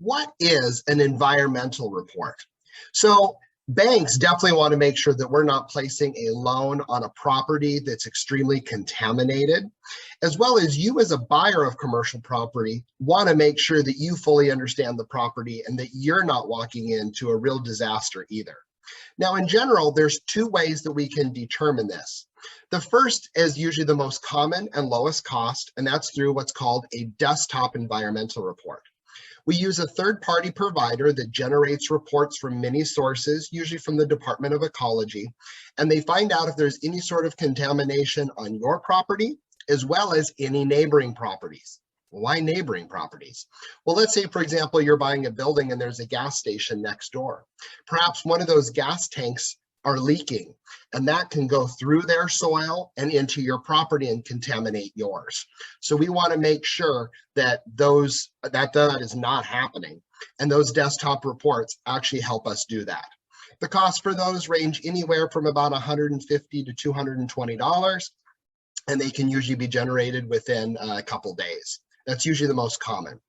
what is an environmental report? So banks definitely want to make sure that we're not placing a loan on a property that's extremely contaminated, as well as you as a buyer of commercial property want to make sure that you fully understand the property and that you're not walking into a real disaster either. Now, in general, there's two ways that we can determine this. The first is usually the most common and lowest cost, and that's through what's called a desktop environmental report. We use a third-party provider that generates reports from many sources, usually from the Department of Ecology, and they find out if there's any sort of contamination on your property, as well as any neighboring properties. Why neighboring properties? Well, let's say, for example, you're buying a building and there's a gas station next door. Perhaps one of those gas tanks are leaking, and that can go through their soil and into your property and contaminate yours. So we want to make sure that that is not happening, and those desktop reports actually help us do that. The costs for those range anywhere from about $150 to $220, and they can usually be generated within a couple days. That's usually the most common.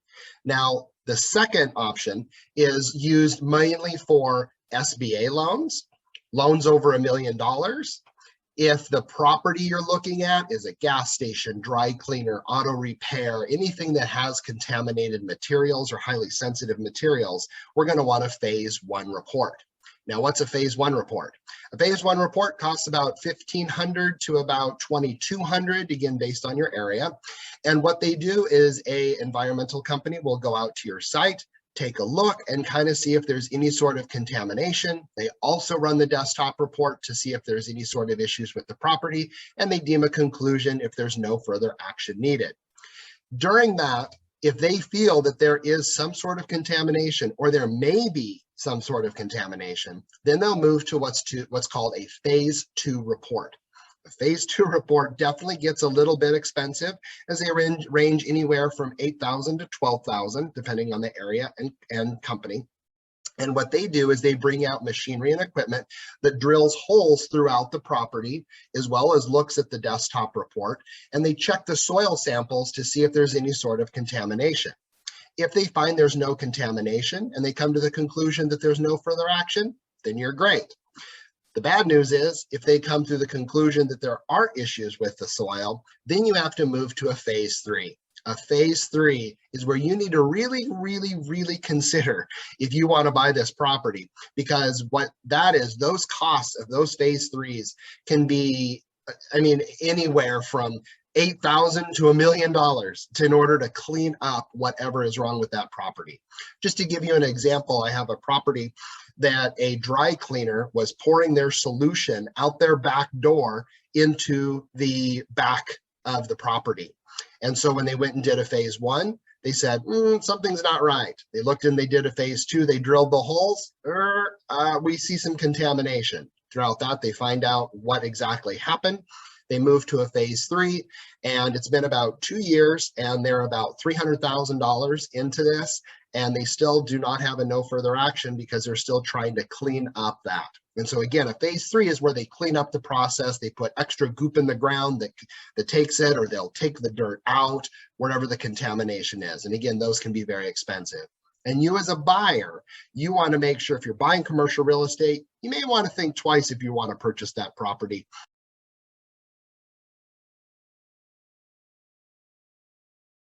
Now, the second option is used mainly for SBA loans over $1 million. If the property you're looking at is a gas station, dry cleaner, auto repair, anything that has contaminated materials or highly sensitive materials, we're going to want a phase 1 report. Now, what's a phase 1 report? A phase 1 report costs about $1,500 to about $2,200, again, based on your area. And what they do is an environmental company will go out to your site, take a look and kind of see if there's any sort of contamination. They also run the desktop report to see if there's any sort of issues with the property, and they deem a conclusion if there's no further action needed. During that, if they feel that there is some sort of contamination or there may be some sort of contamination, then they'll move to what's called a phase 2 report. The phase 2 report definitely gets a little bit expensive, as they range anywhere from $8,000 to $12,000, depending on the area and company. And what they do is they bring out machinery and equipment that drills holes throughout the property, as well as looks at the desktop report, and they check the soil samples to see if there's any sort of contamination. If they find there's no contamination and they come to the conclusion that there's no further action, then you're great. The bad news is, if they come to the conclusion that there are issues with the soil, then you have to move to a phase 3. A phase 3 is where you need to really consider if you want to buy this property, because what that is, those costs of those phase 3s can be, anywhere from $8,000 to $1 million in order to clean up whatever is wrong with that property. Just to give you an example, I have a property that a dry cleaner was pouring their solution out their back door into the back of the property. And so when they went and did a phase 1, they said, something's not right. They looked and they did a phase 2, they drilled the holes, we see some contamination. Throughout that, they find out what exactly happened. They moved to a phase 3, and it's been about 2 years, and they're about $300,000 into this, and they still do not have a no further action because they're still trying to clean up that. And so again, a phase 3 is where they clean up the process. They put extra goop in the ground that takes it, or they'll take the dirt out, wherever the contamination is. And again, those can be very expensive. And you as a buyer, you want to make sure if you're buying commercial real estate, you may want to think twice if you want to purchase that property.